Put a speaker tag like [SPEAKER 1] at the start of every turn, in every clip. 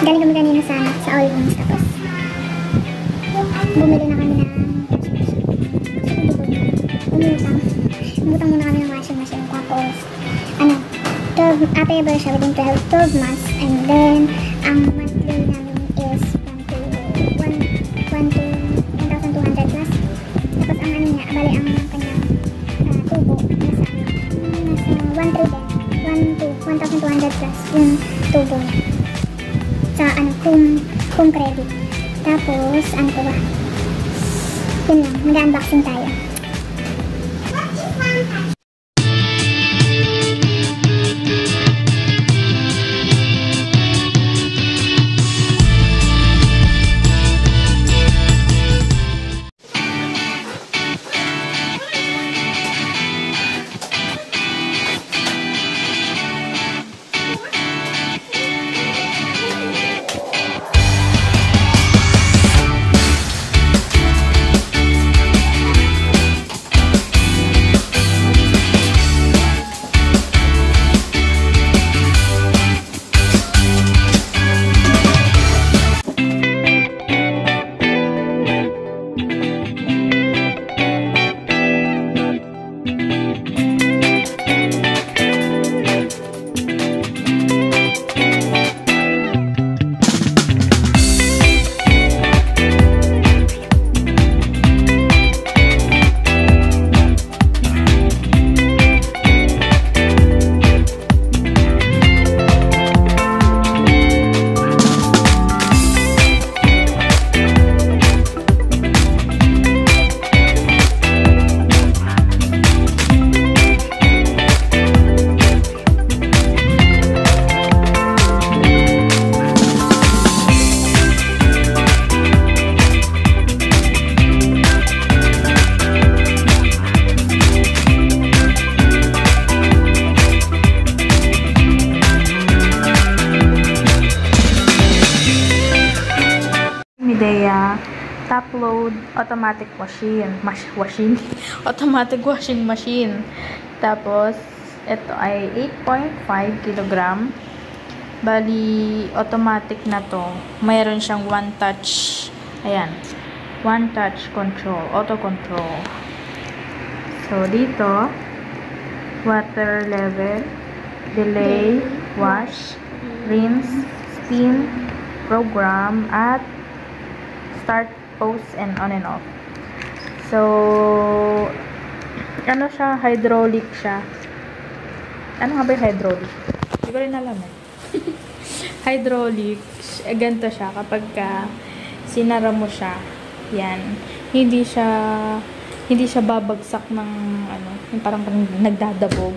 [SPEAKER 1] Galing kami kanina sa All Wings, tapos bumili na kami ng umutang muna kami ng washing machine, tapos ano, 12, payable siya within 12 months, and then ang monthly namin is 1 to 1,200 plus. Tapos ang ano niya, bali ang kanyang tubo nasa 1,300 din, 1 to 1,200 plus yung tubo niya sa ano, home credit. Tapos ano pa ba, yun lang, mag-unboxing tayo.
[SPEAKER 2] Midea top load automatic automatic washing machine. Tapos ito ay 8.5 kg. Bali automatic na to. Mayroon siyang one touch. Ayan. One touch control, auto control. So dito water level, delay, wash, rinse, spin, program, at start, pause, and on and off. So, ano siya? Hydraulic siya. Ano nga ba yung hydraulic? Hindi ko rin alam eh. Hydraulic, ganito siya. Kapag sinara mo siya, yan. Hindi siya babagsak ng, ano, yung parang nagdadabog.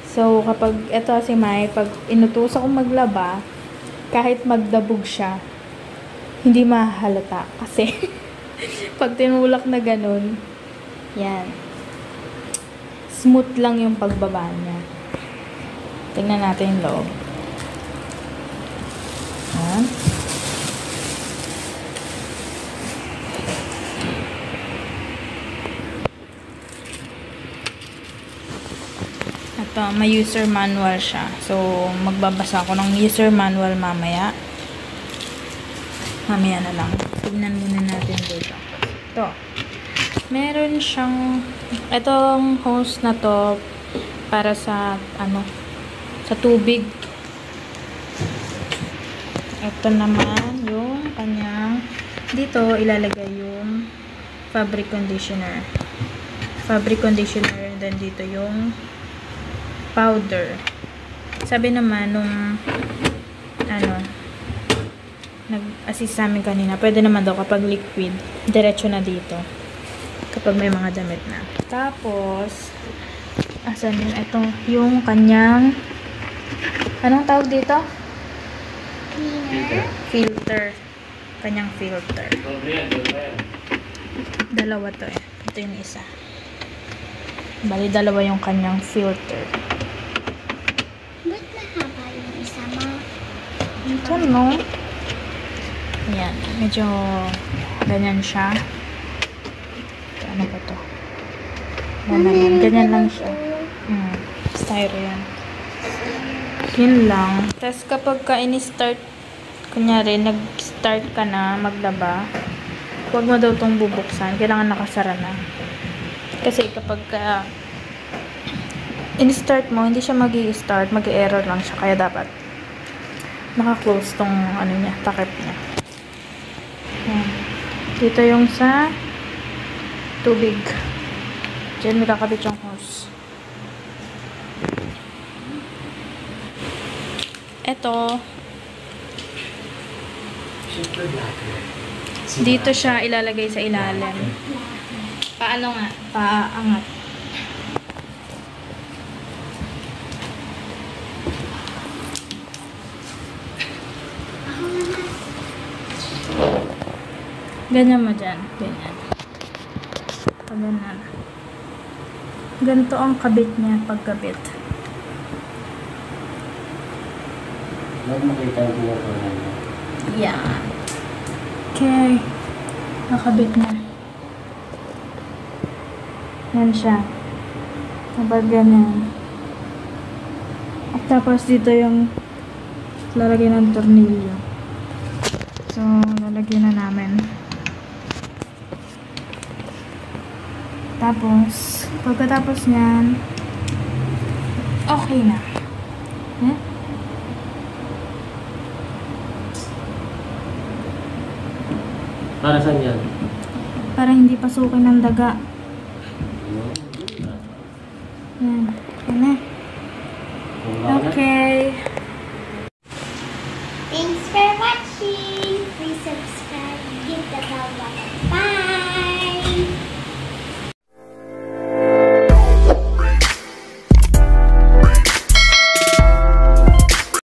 [SPEAKER 2] So, kapag, ito si Mai, pag inutusan ko maglaba, kahit magdabog siya, hindi mahalata kasi pag tinulak na ganun, yan, smooth lang yung pagbaba niya. Tingnan natin yung loob. Yan. Ito, may user manual siya. So, magbabasa ako ng user manual mamaya. Mamaya na lang. Tignan muna natin dito. Ito. Meron siyang, itong hose na to para sa, ano, sa tubig. Ito naman yung kanyang, dito ilalagay yung fabric conditioner. Fabric conditioner, and then dito yung powder. Sabi naman nung, ano, nag-assist sa amin kanina, pwede naman daw kapag liquid, diretso na dito. Kapag may mga damit na. Tapos, asan yun? Ito, yung kanyang, anong tawag dito? Filter. Kanyang filter. Dalawa to eh. Ito yung isa. Bali, dalawa yung kanyang filter.
[SPEAKER 1] Ba't mahaba yung isa mo?
[SPEAKER 2] Ito, no? Ayan, medyo ganyan siya. Ano ba to? Ganyan lang siya. Styro yan. Yun lang. Tapos kapag ka ini-start, kunyari, nag-start ka na maglaba, huwag mo daw itong bubuksan. Kailangan nakasara na. Kasi kapag in-start mo, hindi siya mag-i-start, mag-i-error lang siya. Kaya dapat naka-close tong ano niya, takip niya. Yan. Dito yung sa tubig. Diyan may kakabit yung hose. Ito, dito siya ilalagay sa ilalim. Paano nga? Paangat. Ganyan mo dyan. Ganyan. Ganyan. Ganito ang kabit niya pagkabit.
[SPEAKER 3] Huwag makita yung pinatunan mo.
[SPEAKER 2] Yan. Okay. Nakabit na. Yan siya. Kapag ganyan. At tapos dito yung lalagay ng tornilyo. So, lalagyan na namin. Tapos, pagkatapos niyan, okay na. Eh?
[SPEAKER 3] Para saan yan?
[SPEAKER 2] Para hindi pasukin ng daga.